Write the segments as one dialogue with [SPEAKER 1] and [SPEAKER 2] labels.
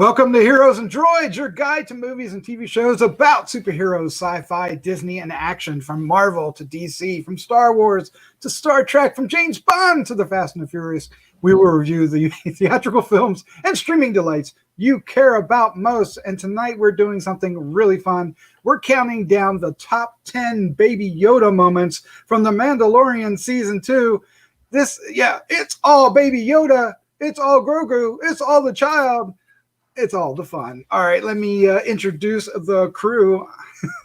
[SPEAKER 1] Welcome to Heroes and Droids, your guide to movies and TV shows about superheroes, sci-fi, Disney, and action, from Marvel to DC, from Star Wars to Star Trek, from James Bond to the Fast and the Furious. We will review the theatrical films and streaming delights you care about most. And tonight we're doing something really fun. We're counting down the top 10 Baby Yoda moments from The Mandalorian Season 2. It's all Baby Yoda. It's all Grogu. It's all the child. It's all the fun. All right, let me introduce the crew.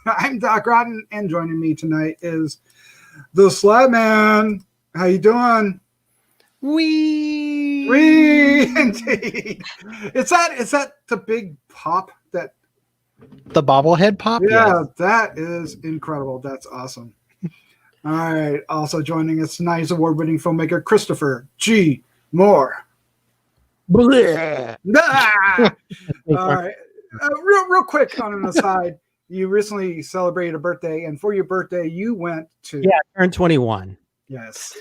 [SPEAKER 1] I'm Doc Rotten, and joining me tonight is the Slatman. How you doing?
[SPEAKER 2] Wee,
[SPEAKER 1] indeed. Is that the big pop that
[SPEAKER 2] the bobblehead pop?
[SPEAKER 1] Yeah, that is incredible. That's awesome. All right. Also joining us tonight is award-winning filmmaker Christopher G. Moore. Ah! All right. Real quick on an aside, you recently celebrated a birthday, and for your birthday, you went to...
[SPEAKER 3] Yeah, I turned 21.
[SPEAKER 1] Yes.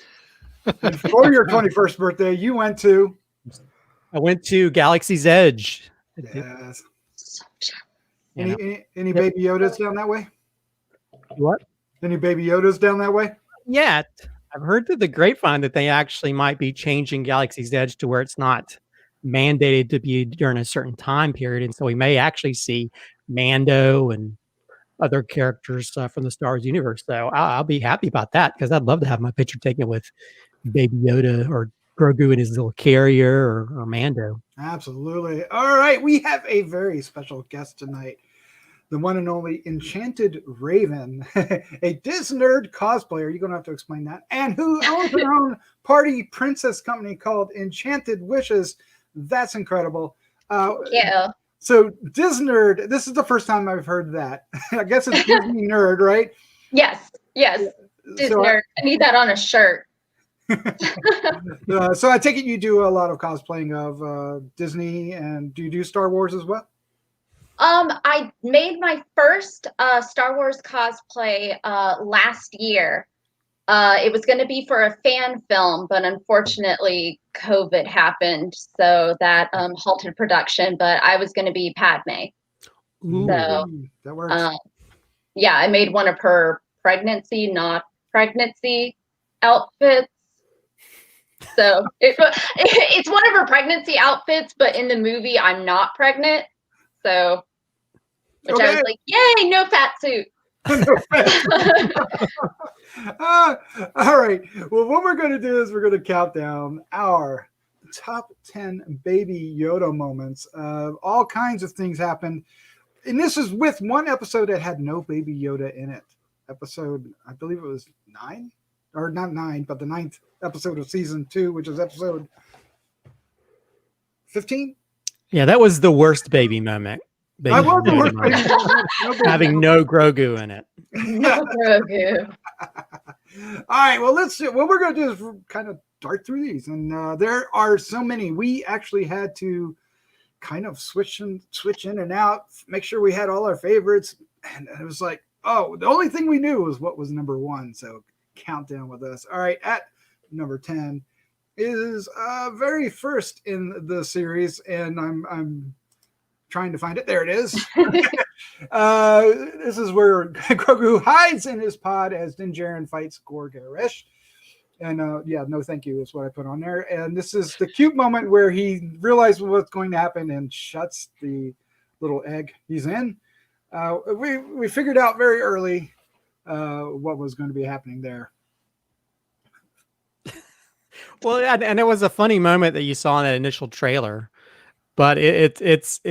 [SPEAKER 1] And for your 21st birthday, you went to...
[SPEAKER 3] I went to Galaxy's Edge.
[SPEAKER 1] Yes. Any Baby Yodas down that way?
[SPEAKER 3] What?
[SPEAKER 1] Any Baby Yodas down that way?
[SPEAKER 3] Yeah. I've heard through the grapevine that they actually might be changing Galaxy's Edge to where it's not mandated to be during a certain time period, and so we may actually see Mando and other characters from the Star Wars universe. So I'll be happy about that, because I'd love to have my picture taken with Baby Yoda or Grogu in his little carrier or Mando.
[SPEAKER 1] Absolutely. All right, we have a very special guest tonight, the one and only Enchanted Raven, a Disnerd cosplayer. You're going to have to explain that. And who owns her own party princess company called Enchanted Wishes. That's incredible.
[SPEAKER 4] Yeah.
[SPEAKER 1] So Disnerd, this is the first time I've heard that. I guess it's Disney Nerd, right?
[SPEAKER 4] Yes. Disnerd. So I need that on a shirt.
[SPEAKER 1] So I take it you do a lot of cosplaying of Disney, and do you do Star Wars as well?
[SPEAKER 4] I made my first Star Wars cosplay last year. It was going to be for a fan film, but unfortunately COVID happened, so that halted production. But I was going to be Padme.
[SPEAKER 1] Ooh,
[SPEAKER 4] so
[SPEAKER 1] that works.
[SPEAKER 4] Yeah, I made one of her pregnancy, not pregnancy outfits. So it's one of her pregnancy outfits, but in the movie I'm not pregnant. So, I was like, yay, no fat suit.
[SPEAKER 1] All right. Well, what we're going to do is we're going to count down our top 10 Baby Yoda moments. All kinds of things happened. And this is with one episode that had no Baby Yoda in it. Episode, I believe it was 9, or not 9, but the 9th episode of season 2, which is episode 15.
[SPEAKER 3] Yeah, that was the worst baby moment.
[SPEAKER 1] I love the word baby.
[SPEAKER 3] Having no Grogu in it.
[SPEAKER 4] No Grogu.
[SPEAKER 1] All right, well, what we're going to do is kind of dart through these, and there are so many. We actually had to kind of switch in and out, make sure we had all our favorites, and it was like, oh, the only thing we knew was what was number 1. So countdown with us. All right, at number 10 is very first in the series, and I'm trying to find it. There it is. This is where Grogu hides in his pod as Din Djarin fights Gorgarish. And no thank you is what I put on there. And this is the cute moment where he realizes what's going to happen and shuts the little egg he's in. We figured out very early what was going to be happening there.
[SPEAKER 3] Well, and it was a funny moment that you saw in that initial trailer. But it's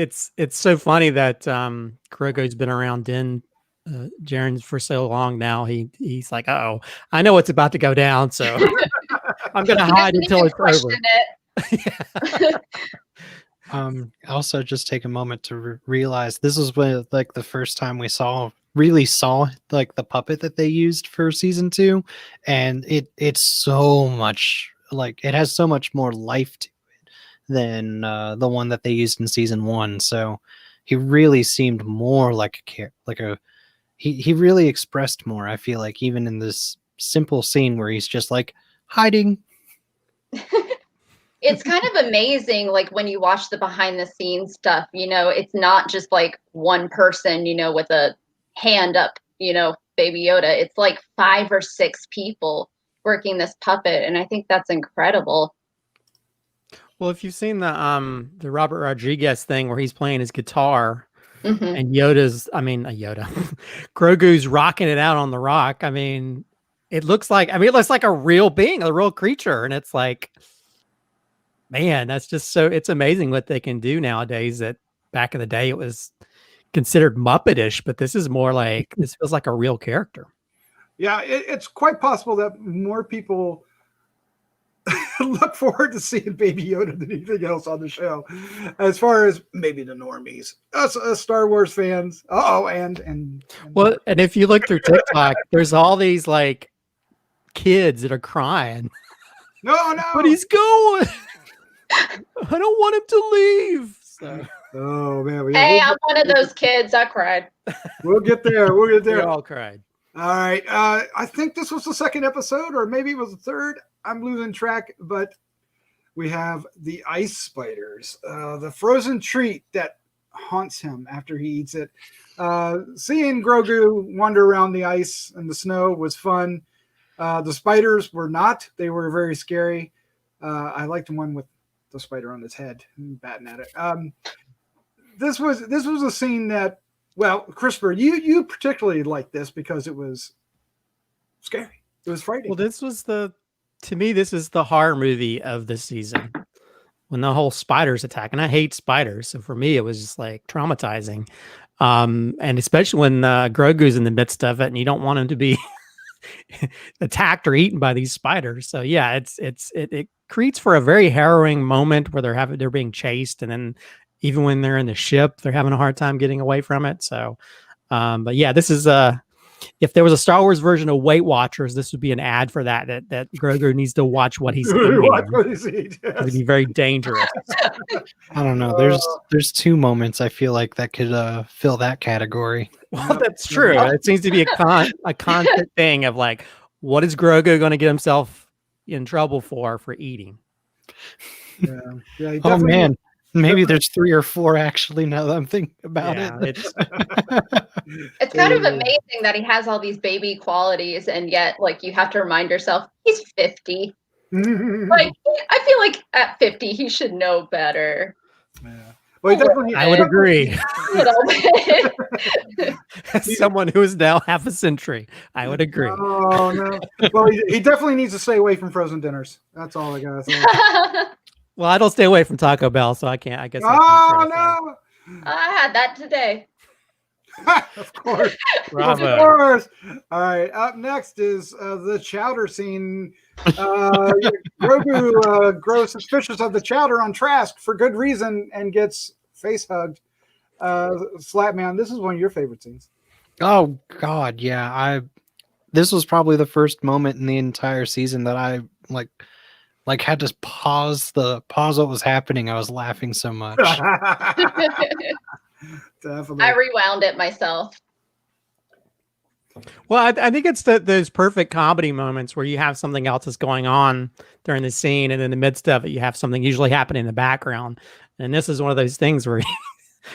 [SPEAKER 3] so funny that Grogu's been around Din Djarin for so long now. He's like, oh, I know what's about to go down, so I'm gonna hide until it's over.
[SPEAKER 2] Also, just take a moment to realize this is when, like, the first time we really saw like the puppet that they used for season 2, and it's so much, like, it has so much more life to than the one that they used in season 1. So he really seemed more like he really expressed more, I feel like, even in this simple scene where he's just like hiding.
[SPEAKER 4] it's kind of amazing, like when you watch the behind the scenes stuff, it's not just like one person, with a hand up, Baby Yoda. It's like 5 or 6 people working this puppet, and I think that's incredible.
[SPEAKER 3] Well, if you've seen the Robert Rodriguez thing where he's playing his guitar
[SPEAKER 4] Mm-hmm.
[SPEAKER 3] and Yoda, Grogu's rocking it out on the rock. I mean, it looks like a real being, a real creature. And it's like, man, that's just it's amazing what they can do nowadays. That back in the day, it was considered Muppetish, but this is more like, this feels like a real character.
[SPEAKER 1] Yeah, it's quite possible that more people look forward to seeing Baby Yoda than anything else on the show, as far as maybe the normies, us Star Wars fans. And
[SPEAKER 3] well, and if you look through TikTok, there's all these like kids that are crying.
[SPEAKER 1] No,
[SPEAKER 3] but he's going. I don't want him to leave. So.
[SPEAKER 1] Oh man,
[SPEAKER 4] hey, I'm one of those kids. I cried.
[SPEAKER 1] We'll get there.
[SPEAKER 3] We all cried.
[SPEAKER 1] All right. I think this was the second episode, or maybe it was the third. I'm losing track, but we have the ice spiders, the frozen treat that haunts him after he eats it. Seeing Grogu wander around the ice and the snow was fun. The spiders were not. They were very scary. I liked the one with the spider on his head, batting at it. This was a scene that, well, Christopher, you particularly liked this because it was scary. It was frightening.
[SPEAKER 3] Well, to me, this is the horror movie of this season. When the whole spiders attack, and I hate spiders, so for me, it was just like traumatizing. And especially when Grogu's in the midst of it, and you don't want him to be attacked or eaten by these spiders. So yeah, it creates for a very harrowing moment where they're being chased, and then even when they're in the ship, they're having a hard time getting away from it. So, but yeah, this is if there was a Star Wars version of Weight Watchers, this would be an ad for that Grogu needs to watch what he's eating. It would be very dangerous.
[SPEAKER 2] I don't know. There's 2 moments I feel like that could fill that category.
[SPEAKER 3] Well, that's true. It seems to be a constant thing of like, what is Grogu going to get himself in trouble for eating?
[SPEAKER 1] Yeah.
[SPEAKER 2] Oh man. Maybe there's 3 or 4 actually, now that I'm thinking about it.
[SPEAKER 4] It's kind of amazing that he has all these baby qualities, and yet, like, you have to remind yourself he's 50. Like, I feel like at 50 he should know better.
[SPEAKER 1] Yeah. Well,
[SPEAKER 3] I would agree.
[SPEAKER 4] A little bit.
[SPEAKER 3] As someone who is now half a century, I would agree.
[SPEAKER 1] Oh no. Well, he definitely needs to stay away from frozen dinners. That's all I gotta say.
[SPEAKER 3] Well, I don't stay away from Taco Bell, so I can't. I guess.
[SPEAKER 1] No!
[SPEAKER 4] I had that today.
[SPEAKER 1] Of course.
[SPEAKER 3] Bravo.
[SPEAKER 1] Of course. All right. Up next is the chowder scene. Grogu grows suspicious of the chowder on Trask for good reason and gets face hugged. Slapman, this is one of your favorite scenes.
[SPEAKER 2] Oh God, yeah. This was probably the first moment in the entire season that I like had to pause what was happening. I was laughing so much.
[SPEAKER 1] Definitely.
[SPEAKER 4] I rewound it myself.
[SPEAKER 3] Well, I think it's those perfect comedy moments where you have something else that's going on during the scene, and in the midst of it, you have something usually happening in the background. And this is one of those things where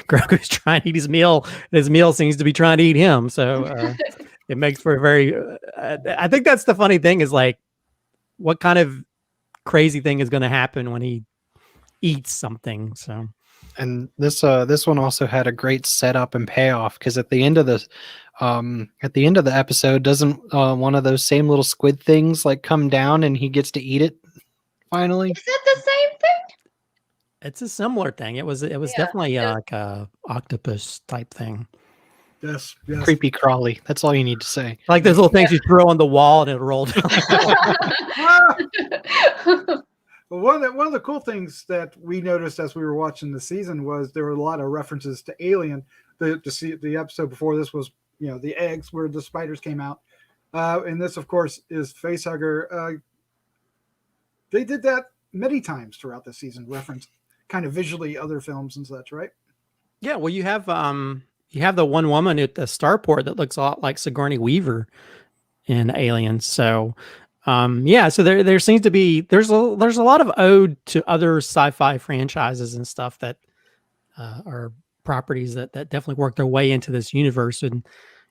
[SPEAKER 3] Grogu's trying to eat his meal, and his meal seems to be trying to eat him. So it makes for a very. I think that's the funny thing is like, what kind of crazy thing is going to happen when he eats something? So.
[SPEAKER 2] And this one also had a great setup and payoff, because at the end of the episode, doesn't one of those same little squid things like come down and he gets to eat it finally?
[SPEAKER 4] Is it the same thing?
[SPEAKER 3] It's a similar thing. It was definitely like a octopus type thing.
[SPEAKER 1] Yes.
[SPEAKER 2] Creepy crawly. That's all you need to say.
[SPEAKER 3] Like those little things you throw on the wall and it rolls down.
[SPEAKER 1] Well, one of the cool things that we noticed as we were watching the season was there were a lot of references to Alien. The episode before this was, the eggs where the spiders came out. And this, of course, is Facehugger. They did that many times throughout the season, reference kind of visually other films and such, right?
[SPEAKER 3] Yeah, well, you have the one woman at the starport that looks a lot like Sigourney Weaver in Alien. So Yeah, so there seems to be there's a lot of ode to other sci-fi franchises and stuff that are properties that definitely work their way into this universe. And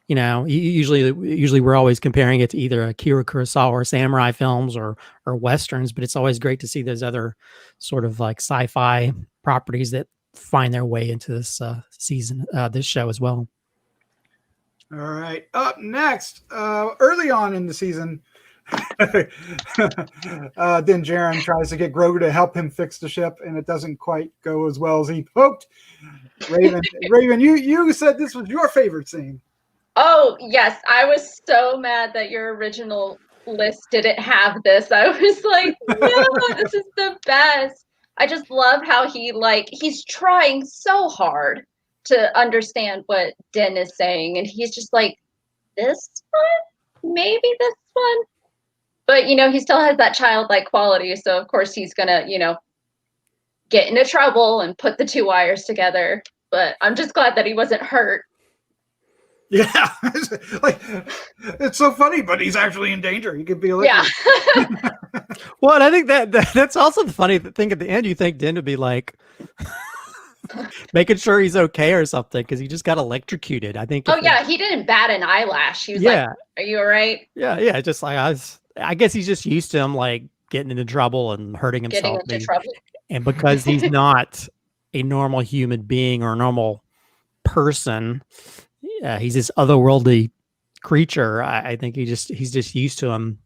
[SPEAKER 3] usually we're always comparing it to either Akira Kurosawa or samurai films or westerns, but it's always great to see those other sort of like sci-fi properties that find their way into this season, this show as well.
[SPEAKER 1] All right. Up next, early on in the season, Din Djarin tries to get Grogu to help him fix the ship, and it doesn't quite go as well as he hoped. Raven, you said this was your favorite scene.
[SPEAKER 4] Oh, yes. I was so mad that your original list didn't have this. I was like, no, this is the best. I just love how he's trying so hard to understand what Din is saying. And he's just like, this one? Maybe this one? But, he still has that childlike quality. So, of course, he's going to, get into trouble and put the two wires together. But I'm just glad that he wasn't hurt.
[SPEAKER 1] Yeah, like it's so funny, but he's actually in danger. He could be like,
[SPEAKER 4] yeah.
[SPEAKER 3] Well, and I think that's also the funny thing at the end. You think Din would be like making sure he's okay or something because he just got electrocuted. I think.
[SPEAKER 4] Oh yeah, he didn't bat an eyelash. He was like, "Are you all right?"
[SPEAKER 3] Yeah. Just like I guess he's just used to him like getting into trouble and hurting himself.
[SPEAKER 4] Getting into trouble.
[SPEAKER 3] And because he's not a normal human being or a normal person. Yeah, he's this otherworldly creature. I think he's just used to him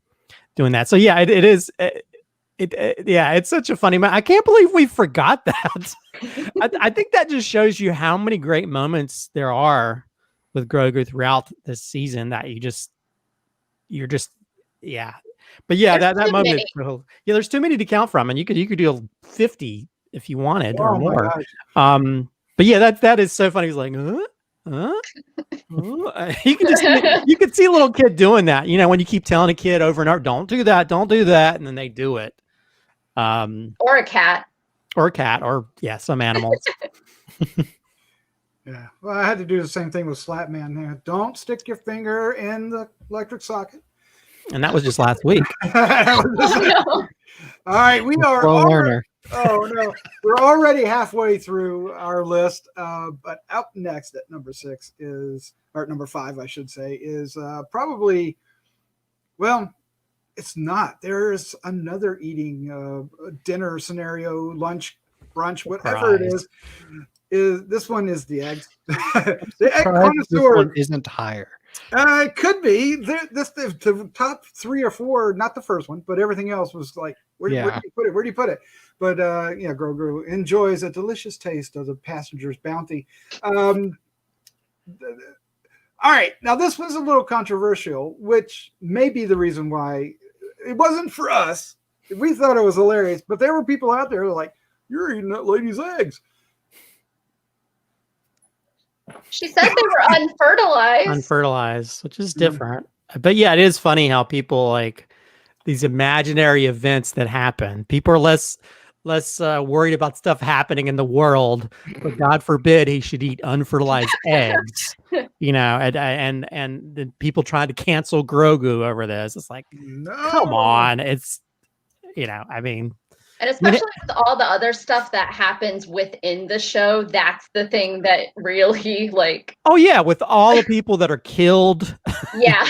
[SPEAKER 3] doing that. So yeah, it's such a funny. I can't believe we forgot that. I think that just shows you how many great moments there are with Grogu throughout this season that you're just yeah. But yeah, that moment. Yeah, there's too many to count from, and you could do 50 if you wanted or more. But yeah, that is so funny. He's like, huh? You can see a little kid doing that. When you keep telling a kid over and over, don't do that, and then they do it.
[SPEAKER 4] Or a cat,
[SPEAKER 3] or some animals.
[SPEAKER 1] Yeah. Well, I had to do the same thing with Slapman there. Don't stick your finger in the electric socket.
[SPEAKER 3] And that was just last week.
[SPEAKER 1] No. All right, we are learner. Oh no, we're already halfway through our list. But up next at number 6 or number 5, I should say, is probably. Well, it's not. There's another eating dinner scenario, lunch, brunch, whatever it is. This one is the eggs. The egg connoisseur
[SPEAKER 2] one isn't higher.
[SPEAKER 1] It could be. The top 3 or 4, not the first one, but everything else was like, where do you put it? Where do you put it? But Grogu enjoys a delicious taste of the passenger's bounty. All right, now this was a little controversial, which may be the reason why it wasn't for us. We thought it was hilarious, but there were people out there who were like, "You're eating that lady's eggs."
[SPEAKER 4] She said they were unfertilized.
[SPEAKER 3] Unfertilized, which is different. But yeah, it is funny how people like these imaginary events that happen. People are less worried about stuff happening in the world, but God forbid he should eat unfertilized eggs. And the people trying to cancel Grogu over this. It's like, come on. It's
[SPEAKER 4] and especially with all the other stuff that happens within the show, that's the thing that really
[SPEAKER 3] Oh yeah, with all the people that are killed.
[SPEAKER 4] Yeah.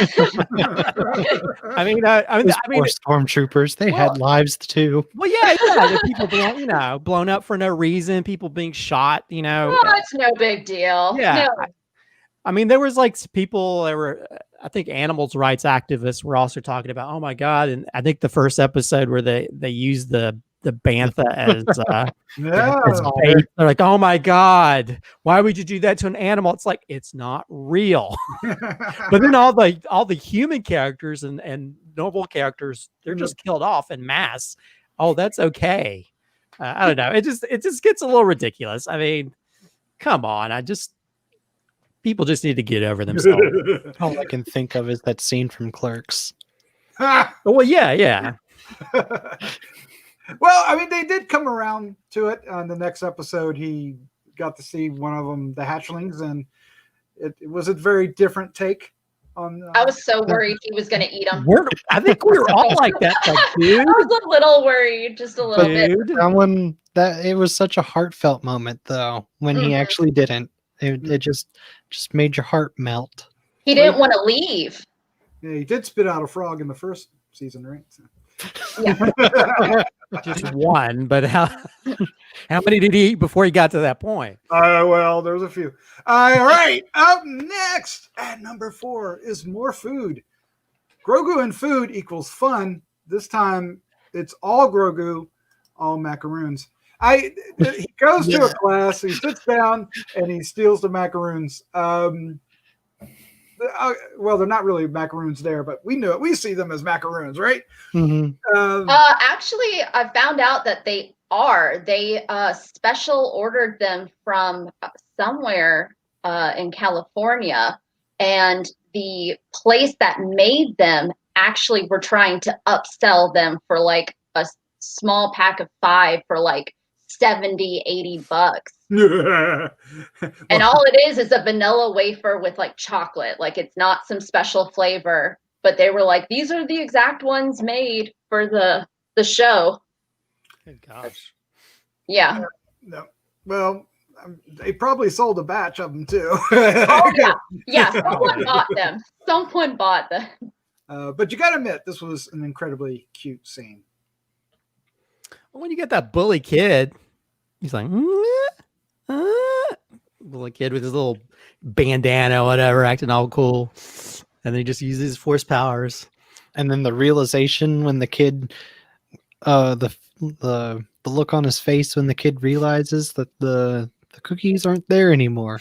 [SPEAKER 3] I mean,
[SPEAKER 2] stormtroopers, they had lives too.
[SPEAKER 3] Well, yeah, the people blown up for no reason, people being shot.
[SPEAKER 4] It's no big deal.
[SPEAKER 3] Yeah.
[SPEAKER 4] No.
[SPEAKER 3] I mean, there was people that were, I think, animals rights activists were also talking about, oh my God, and I think the first episode where they used the bantha as bait. They're like, oh my God, why would you do that to an animal? It's like, it's not real. But then all the human characters and noble characters, they're just killed off en masse. Oh, that's okay. I don't know. It just gets a little ridiculous. I mean, come on. People just need to get over themselves.
[SPEAKER 2] All I can think of is that scene from Clerks.
[SPEAKER 3] Well, yeah.
[SPEAKER 1] Well, I mean, they did come around to it. On the next episode, he got to see one of them, the hatchlings, and it was a very different take On
[SPEAKER 4] I was so worried he was going to eat them.
[SPEAKER 3] I think we were all like that. Like, dude,
[SPEAKER 4] I was a little worried, just a little bit.
[SPEAKER 3] dude.
[SPEAKER 2] That one, it was such a heartfelt moment though when he
[SPEAKER 4] Mhm.
[SPEAKER 2] actually didn't. It just made your heart melt.
[SPEAKER 4] He didn't want to leave.
[SPEAKER 1] Yeah, he did spit out a frog in the first season, right? So.
[SPEAKER 4] Yeah.
[SPEAKER 3] Just one, but how many did he eat before he got to that point?
[SPEAKER 1] Well, there's a few. All right, up next at number 4 is more food. Grogu and food equals fun. This time, it's all Grogu, all macaroons. He goes to a class, he sits down, and he steals the macaroons. Well, they're not really macaroons there, but we know it. We see them as macaroons, right?
[SPEAKER 2] Mm-hmm.
[SPEAKER 4] Actually, I found out that they are. They special ordered them from somewhere in California, and the place that made them actually were trying to upsell them for like a small pack of 5 for like $70-$80. And all it is a vanilla wafer with like chocolate. Like it's not some special flavor, but they were like, these are the exact ones made for the show.
[SPEAKER 3] Good gosh.
[SPEAKER 4] Yeah.
[SPEAKER 1] No. Well, they probably sold a batch of them too.
[SPEAKER 4] Oh yeah. Yeah. Someone bought them. Someone bought them.
[SPEAKER 1] But you got to admit, this was an incredibly cute scene.
[SPEAKER 3] Well, when you get that bully kid, he's like, bully kid with his little bandana, whatever, acting all cool, and then he just uses his force powers.
[SPEAKER 2] And then the realization when the kid, the look on his face when the kid realizes that the cookies aren't there anymore.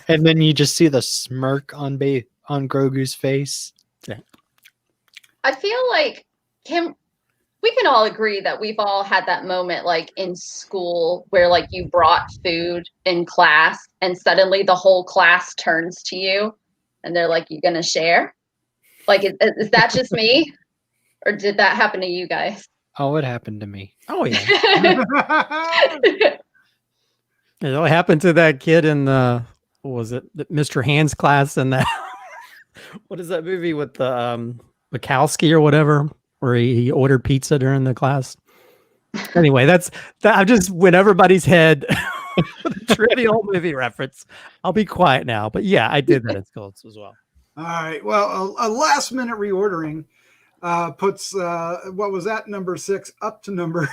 [SPEAKER 2] And then you just see the smirk on Grogu's face.
[SPEAKER 3] Yeah.
[SPEAKER 4] I feel like we can all agree that we've all had that moment like in school where like you brought food in class and suddenly the whole class turns to you and they're like, you gonna share? Like, is that just me? Or did that happen to you guys?
[SPEAKER 2] Oh, it happened to me.
[SPEAKER 3] Oh yeah. It all happened to that kid in the, what was it, Mr. Hand's class, and that what is that movie with the Bukowski or whatever, where he ordered pizza during the class? Anyway, that I just went everybody's head with a trivial movie reference. I'll be quiet now, but yeah, I did that in school as well.
[SPEAKER 1] All right. Well, a last minute reordering puts what was at number 6 up to number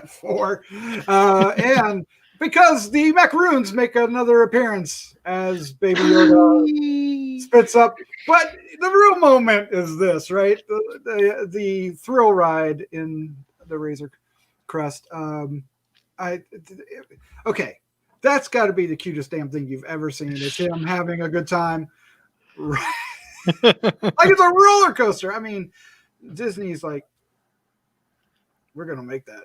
[SPEAKER 1] 4, and because the macaroons make another appearance as Baby Yoda spits up. But the real moment is this, right? The thrill ride in the Razor Crest. Okay, that's got to be the cutest damn thing you've ever seen. Is him having a good time. Like it's a roller coaster. I mean, Disney's like, we're gonna make that.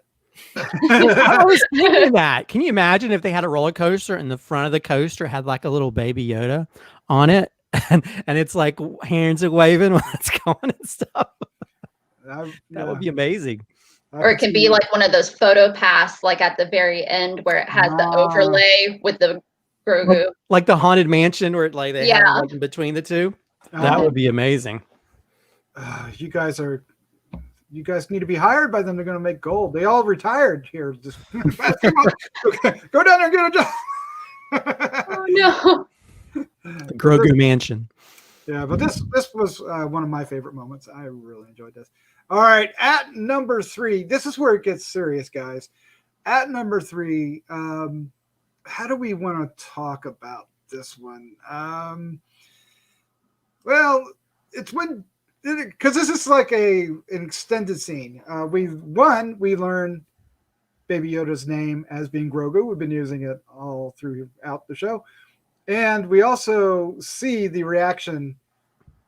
[SPEAKER 3] I was thinking that. Can you imagine if they had a roller coaster and the front of the coaster had like a little Baby Yoda on it, and it's like hands are waving when it's going and stuff? That would be amazing.
[SPEAKER 4] Or it can be like one of those photo pass, like at the very end where it has the overlay with the Grogu.
[SPEAKER 3] Like the Haunted Mansion where like they have like in between the two. That would be amazing.
[SPEAKER 1] You guys need to be hired by them. They're going to make gold. They all retired here. Just go down there and get a job.
[SPEAKER 4] Oh no.
[SPEAKER 3] The Grogu Mansion.
[SPEAKER 1] Yeah, but this was one of my favorite moments. I really enjoyed this. All right, at number 3, this is where it gets serious, guys. At number 3, how do we want to talk about this one? Well, it's when, because this is like an extended scene. We learn Baby Yoda's name as being Grogu. We've been using it all throughout the show. And we also see the reaction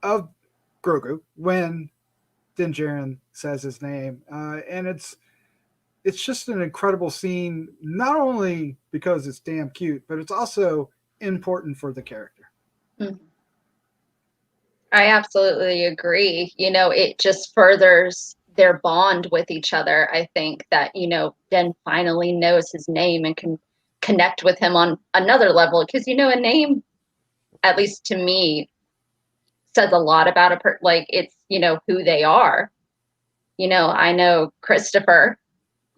[SPEAKER 1] of Grogu when Din Djarin says his name. And it's just an incredible scene, not only because it's damn cute, but it's also important for the character.
[SPEAKER 4] Mm-hmm. I absolutely agree. You know, it just furthers their bond with each other. I think that, you know, Din finally knows his name and can connect with him on another level because, you know, a name at least to me, says a lot about like it's, who they are. I know Christopher,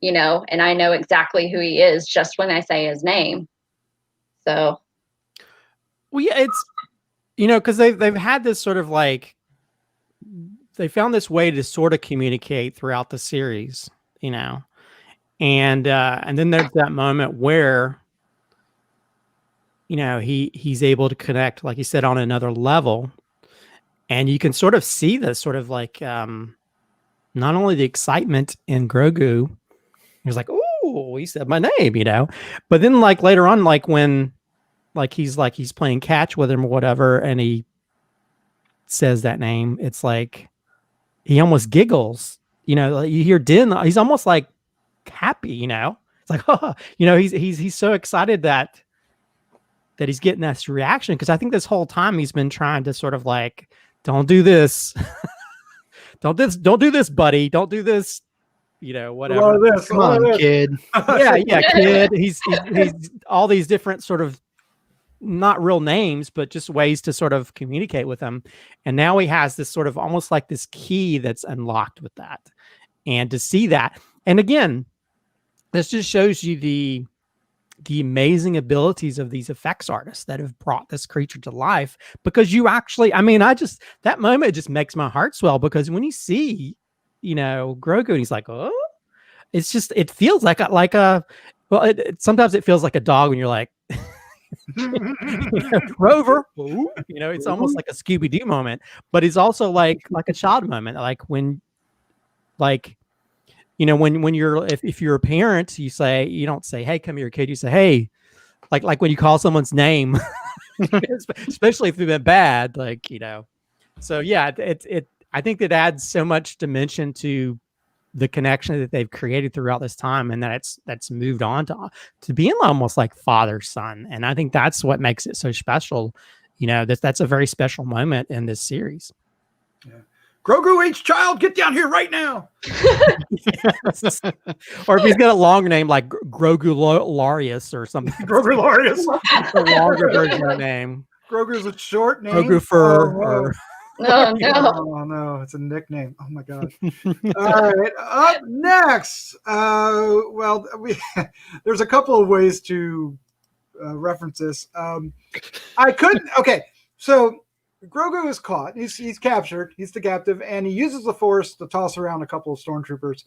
[SPEAKER 4] and I know exactly who he is just when I say his name. So.
[SPEAKER 3] Well, yeah, it's, because they've had this sort of like, they found this way to sort of communicate throughout the series, and then there's that moment where, he's able to connect, like you said, on another level, and you can sort of see this sort of like, not only the excitement in Grogu, he was like, "Oh, he said my name," but then like later on, like when, he's playing catch with him or whatever, and he says that name, it's like he almost giggles. You hear Din, he's almost like happy. It's like, oh, he's so excited that he's getting this reaction, because I think this whole time he's been trying to sort of like, don't do this. Don't do this, buddy. Don't do this. Whatever.
[SPEAKER 2] Come on, kid.
[SPEAKER 3] Yeah, kid. He's all these different sort of, not real names, but just ways to sort of communicate with them. And now he has this sort of almost like this key that's unlocked with that. And to see that, and again, this just shows you the amazing abilities of these effects artists that have brought this creature to life, because you actually, that moment just makes my heart swell, because when you see, Grogu, and he's like, oh, it's just, it feels like sometimes it feels like a dog when you're like, Rover, it's almost like a Scooby-Doo moment, but it's also like a child moment. Like when, when you're, if you're a parent, you don't say, hey, come here, kid. You say, hey, like when you call someone's name, especially if they've been bad, so yeah, I think that adds so much dimension to the connection that they've created throughout this time, and that's moved on to being almost like father son. And I think that's what makes it so special. That's a very special moment in this series.
[SPEAKER 1] Yeah. Grogu H child, get down here right now.
[SPEAKER 3] Yes. Or if he's got a long name like Grogu Larius or something.
[SPEAKER 1] Grogu Larius.
[SPEAKER 3] A longer version of the name.
[SPEAKER 1] Grogu's a short name.
[SPEAKER 3] Grogu Fur.
[SPEAKER 4] Oh no!
[SPEAKER 1] Oh no! It's a nickname. Oh my god! All right, up next. There's a couple of ways to reference this. I couldn't. Okay, so Grogu is caught. He's captured. He's the captive, and he uses the Force to toss around a couple of stormtroopers.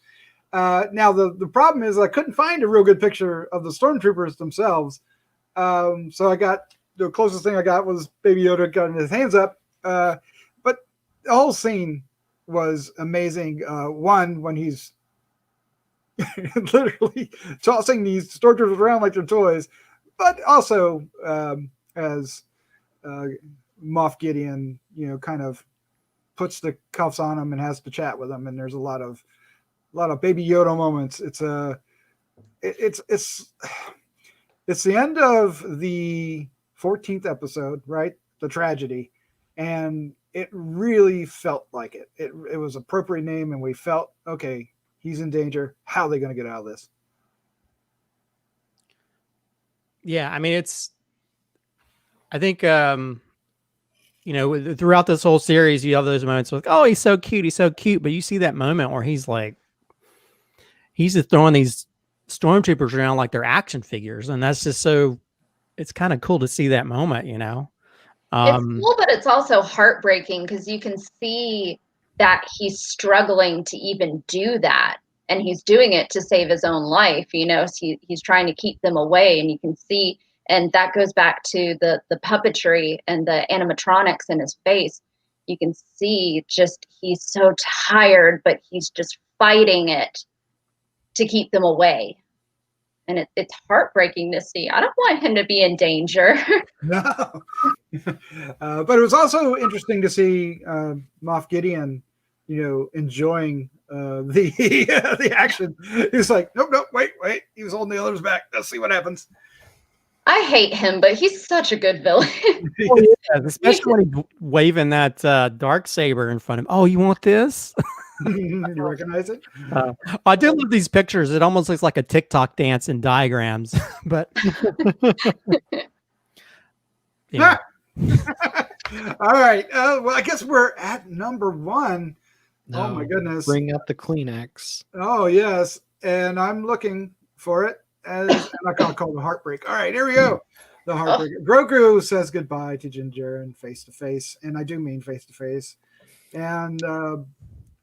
[SPEAKER 1] Now the problem is I couldn't find a real good picture of the stormtroopers themselves. So I got the closest thing I got was Baby Yoda got his hands up. But the whole scene was amazing. One, when he's literally tossing these stormtroopers around like they're toys, but also as Moff Gideon, kind of puts the cuffs on him and has to chat with him, and there's a lot of Baby Yoda moments. It's the end of the 14th episode, right? The tragedy, and it really felt like it. It was appropriate name, and we felt, okay, he's in danger. How are they going to get out of this?
[SPEAKER 3] Yeah, I think throughout this whole series, you have those moments like, oh, he's so cute, but you see that moment where he's just throwing these stormtroopers around like they're action figures, and that's just so, it's kind of cool to see that moment.
[SPEAKER 4] It's cool, but it's also heartbreaking, because you can see that he's struggling to even do that, and he's doing it to save his own life. So he's trying to keep them away, and you can see, and that goes back to the puppetry and the animatronics in his face. You can see just he's so tired, but he's just fighting it to keep them away. And it's heartbreaking to see. I don't want him to be in danger.
[SPEAKER 1] No. But it was also interesting to see Moff Gideon, enjoying the action. He was like, nope, wait. He was holding the others back. Let's see what happens.
[SPEAKER 4] I hate him, but he's such a good villain.
[SPEAKER 3] Oh, yeah, especially when he's waving that dark saber in front of him. Oh, you want this?
[SPEAKER 1] You recognize it?
[SPEAKER 3] I do love these pictures. It almost looks like a TikTok dance in diagrams, but yeah.
[SPEAKER 1] All right. Well, I guess we're at number one.
[SPEAKER 2] No,
[SPEAKER 1] Oh my goodness.
[SPEAKER 2] Bring up the Kleenex.
[SPEAKER 1] Oh yes, and I'm looking for it. As I'm not gonna call it heartbreak. All right, here we go. The heartbreak. Grogu says goodbye to Jinjarin face to face, and I do mean face to face. And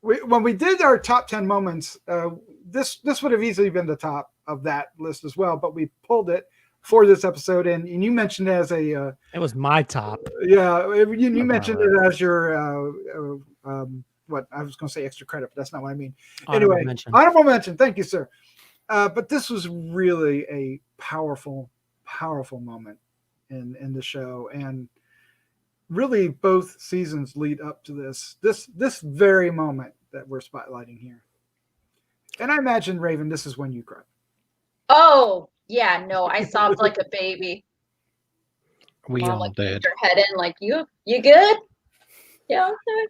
[SPEAKER 1] when we did our top 10 moments, this would have easily been the top of that list as well, but we pulled it for this episode, and you mentioned it as a.
[SPEAKER 3] It was my top.
[SPEAKER 1] Yeah, you mentioned it as your what I was going to say extra credit, but that's not what I mean. Anyway, honorable mention. Thank you, sir. But this was really a powerful moment in the show, and really both seasons lead up to this very moment that we're spotlighting here. And I imagine, Raven, this is when you cry.
[SPEAKER 4] Oh yeah, no, I sobbed like a baby.
[SPEAKER 2] We
[SPEAKER 4] Mom,
[SPEAKER 2] all
[SPEAKER 4] like,
[SPEAKER 2] did.
[SPEAKER 4] Your head in, like you good? Yeah, okay.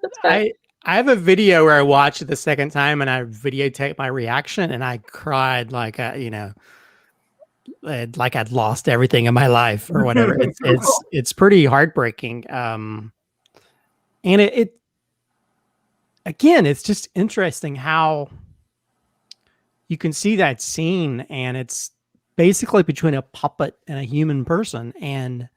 [SPEAKER 4] That's fine.
[SPEAKER 3] I have a video where I watched it the second time and I videotaped my reaction and I cried like like I'd lost everything in my life or whatever. It's pretty heartbreaking. And it again, it's just interesting how you can see that scene, and it's basically between a puppet and a human person. And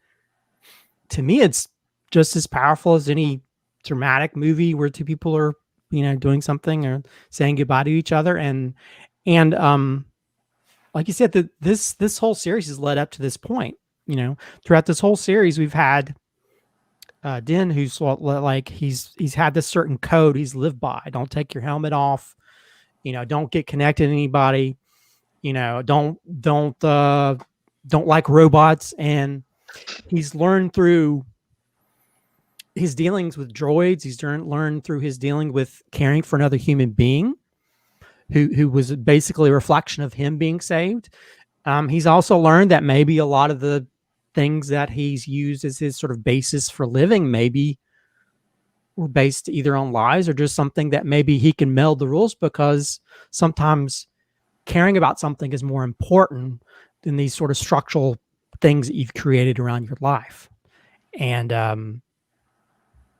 [SPEAKER 3] to me, it's just as powerful as any dramatic movie where two people are, doing something or saying goodbye to each other. And like you said, this whole series has led up to this point. Throughout this whole series, we've had Din, who's like he's had this certain code he's lived by. Don't take your helmet off. Don't get connected to anybody. Don't like robots. And he's learned through his dealings with droids. He's learned through his dealing with caring for another human being who was basically a reflection of him being saved. He's also learned that maybe a lot of the things that he's used as his sort of basis for living maybe were based either on lies or just something that maybe he can meld the rules, because sometimes caring about something is more important than these sort of structural things that you've created around your life. And,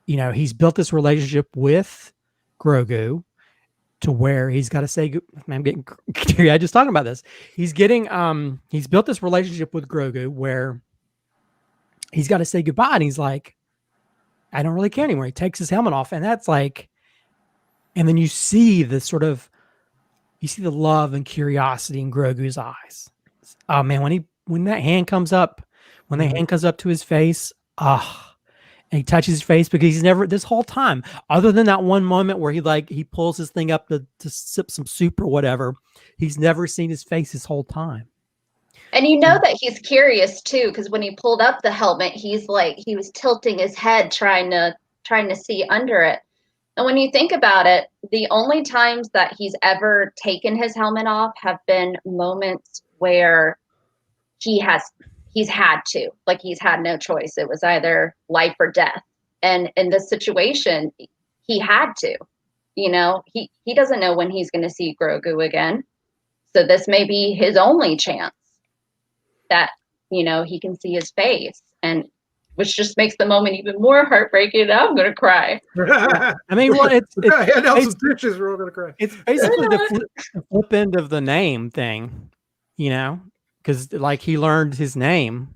[SPEAKER 3] he's built this relationship with Grogu to where he's got to say, I'm getting teary-eyed just talking about this. He's built this relationship with Grogu where he's got to say goodbye. And he's like, I don't really care anymore. He takes his helmet off. And that's like, and then you see the love and curiosity in Grogu's eyes. Oh man, when that hand comes up, when the hand comes up to his face, and he touches his face, because he's never, this whole time, other than that one moment where he pulls his thing up to sip some soup or whatever, he's never seen his face this whole time.
[SPEAKER 4] And that he's curious too, because when he pulled up the helmet, he's like, he was tilting his head trying to see under it. And when you think about it, the only times that he's ever taken his helmet off have been moments where he's had to, like he's had no choice. It was either life or death. And in this situation, he had to, he doesn't know when he's going to see Grogu again. So this may be his only chance that, he can see his face, and which just makes the moment even more heartbreaking. I'm going to cry.
[SPEAKER 3] I mean, well, it's
[SPEAKER 1] some dishes, we're all going to cry.
[SPEAKER 3] It's basically the flip end of the name thing, because like he learned his name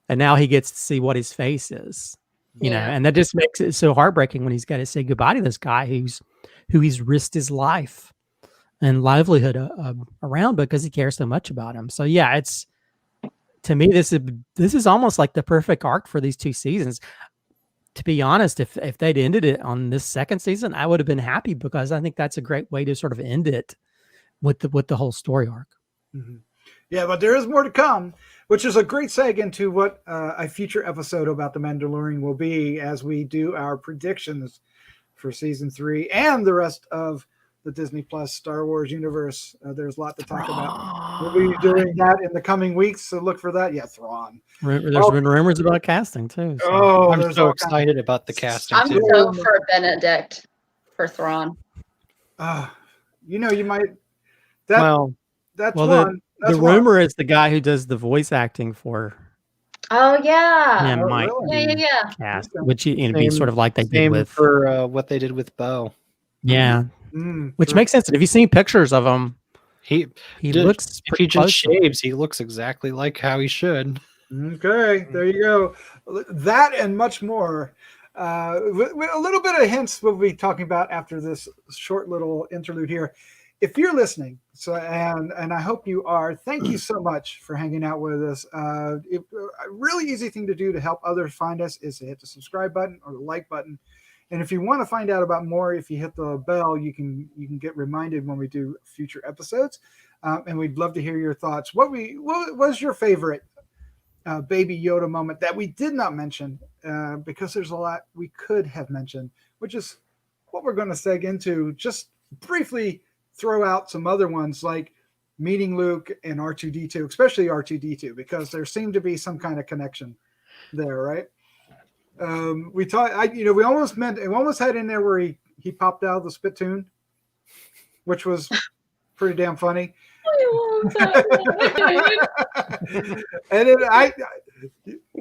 [SPEAKER 3] and now he gets to see what his face is, and that just makes it so heartbreaking when he's got to say goodbye to this guy who he's risked his life and livelihood around because he cares so much about him. So yeah, to me, this is almost like the perfect arc for these two seasons. To be honest, if they'd ended it on this second season, I would have been happy, because I think that's a great way to sort of end it with the whole story arc.
[SPEAKER 1] Mm-hmm. Yeah, but there is more to come, which is a great seg into what a future episode about The Mandalorian will be as we do our predictions for season 3 and the rest of the Disney Plus Star Wars universe. There's a lot to talk about. We'll be doing that in the coming weeks, so look for that. Yeah, Thrawn.
[SPEAKER 3] There's been rumors about casting too. So.
[SPEAKER 1] Oh,
[SPEAKER 2] I'm so excited about the casting.
[SPEAKER 4] I'm so for Benedict for Thrawn.
[SPEAKER 1] You might.
[SPEAKER 3] That's one. The rumor is the guy who does the voice acting for
[SPEAKER 4] Oh yeah.
[SPEAKER 3] Yeah,
[SPEAKER 1] Oh,
[SPEAKER 3] might
[SPEAKER 1] really?
[SPEAKER 4] Yeah,
[SPEAKER 3] be
[SPEAKER 4] yeah, yeah.
[SPEAKER 3] cast,
[SPEAKER 1] Okay.
[SPEAKER 3] which it'd be sort of like they did
[SPEAKER 2] Same
[SPEAKER 3] with
[SPEAKER 2] for what they did with Bo.
[SPEAKER 3] yeah,
[SPEAKER 1] True.
[SPEAKER 3] which makes sense. If you've seen pictures of him,
[SPEAKER 2] He
[SPEAKER 3] he
[SPEAKER 2] did-
[SPEAKER 3] looks
[SPEAKER 2] if he
[SPEAKER 3] pretty
[SPEAKER 2] just
[SPEAKER 3] close to him.
[SPEAKER 2] shaves, he looks exactly like how he should.
[SPEAKER 1] Okay, there you go. That and much more. With a little bit of hints we'll be talking about after this short little interlude here. If you're listening, and I hope you are, thank you so much for hanging out with us. A really easy thing to do to help others find us is to hit the subscribe button or the like button. And if you want to find out about more, if you hit the bell, you can get reminded when we do future episodes. And we'd love to hear your thoughts. What was your favorite Baby Yoda moment that we did not mention because there's a lot we could have mentioned, which is what we're going to seg into. Just briefly throw out some other ones like meeting Luke and R2D2, especially R2D2, because there seemed to be some kind of connection there, right? We talked, we almost had in there where he popped out of the spittoon, which was pretty damn funny.
[SPEAKER 4] I love that.
[SPEAKER 1] And then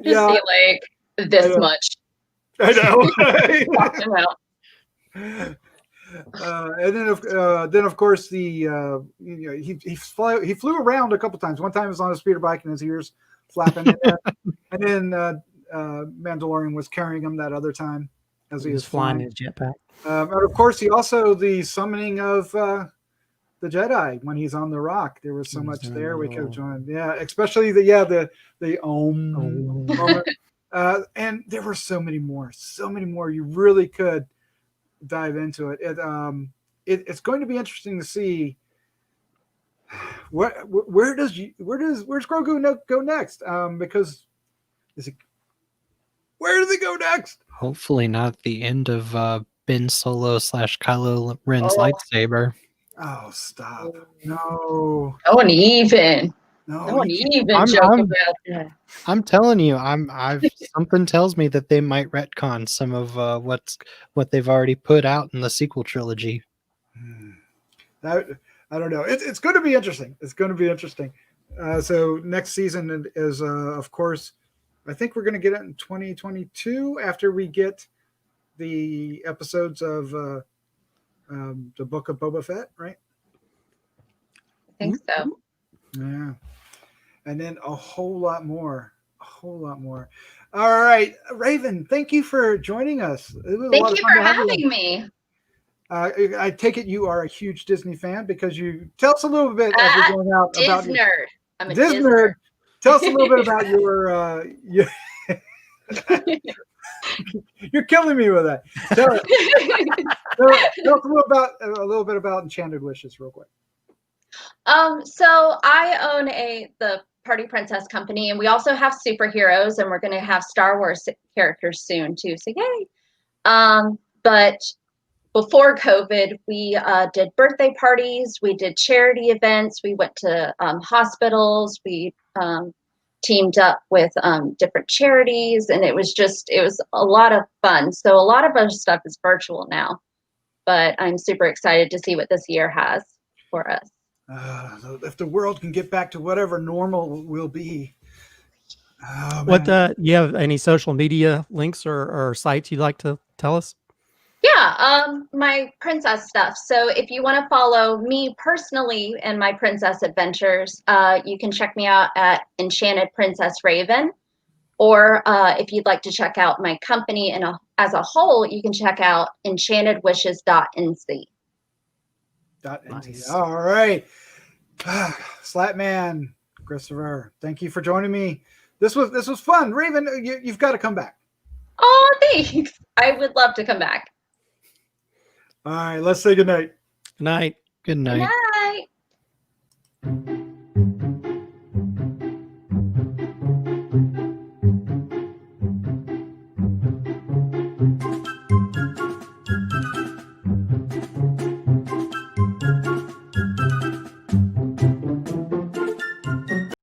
[SPEAKER 4] Just see like this much.
[SPEAKER 1] I know.
[SPEAKER 4] Popped him out.
[SPEAKER 1] And then of course he flew around a couple times. One time he was on a speeder bike and his ears flapping, and then Mandalorian was carrying him that other time as he was
[SPEAKER 3] flying
[SPEAKER 1] flying.
[SPEAKER 3] his jetpack.
[SPEAKER 1] And of course he also the summoning of the Jedi when he's on the rock. There was so much there we could have joined. Yeah, especially the moment. And there were so many more. You really could dive into it. It's going to be interesting to see where's Grogu go next? Because where do they go next?
[SPEAKER 2] Hopefully not the end of Ben Solo / Kylo Ren's lightsaber.
[SPEAKER 1] Oh, stop! No,
[SPEAKER 4] No one even
[SPEAKER 2] I'm-
[SPEAKER 4] joke
[SPEAKER 2] I'm-
[SPEAKER 4] about that.
[SPEAKER 2] I'm telling you, I've something tells me that they might retcon some of what they've already put out in the sequel trilogy.
[SPEAKER 1] I don't know. It's going to be interesting. So next season is, of course, I think we're going to get it in 2022 after we get the episodes of the Book of Boba Fett, right?
[SPEAKER 4] I think so.
[SPEAKER 1] Yeah. And then a whole lot more. All right, Raven, thank you for joining us. It was a lot
[SPEAKER 4] Thank
[SPEAKER 1] of
[SPEAKER 4] you
[SPEAKER 1] fun
[SPEAKER 4] for
[SPEAKER 1] to have you.
[SPEAKER 4] having me.
[SPEAKER 1] I take it you are a huge Disney fan because you tell us a little bit as we're going out about
[SPEAKER 4] Disnerd. I'm a
[SPEAKER 1] Disney.
[SPEAKER 4] Disnerd.
[SPEAKER 1] Tell us a little bit about your. You're killing me with that. Tell us a little bit about Enchanted Wishes, real quick.
[SPEAKER 4] So I own the Party Princess company, and we also have superheroes, and we're going to have Star Wars characters soon too. So yay! But before COVID, we did birthday parties, we did charity events, we went to hospitals, we teamed up with different charities, and it was a lot of fun. So a lot of our stuff is virtual now, but I'm super excited to see what this year has for us.
[SPEAKER 1] If the world can get back to whatever normal will be. Oh,
[SPEAKER 3] What
[SPEAKER 1] man.
[SPEAKER 3] you have any social media links or sites you'd like to tell us?
[SPEAKER 4] Yeah, my princess stuff. So if you want to follow me personally and my princess adventures, you can check me out at Enchanted Princess Raven. Or if you'd like to check out my company as a whole, you can check out enchantedwishes.nc.
[SPEAKER 1] Nice. All right. Slatman, Christopher, thank you for joining me. This was fun. Raven, you've got to come back.
[SPEAKER 4] Oh, thanks. I would love to come back.
[SPEAKER 1] All right, let's say goodnight.
[SPEAKER 3] Good night.
[SPEAKER 2] Good night.
[SPEAKER 4] Good night.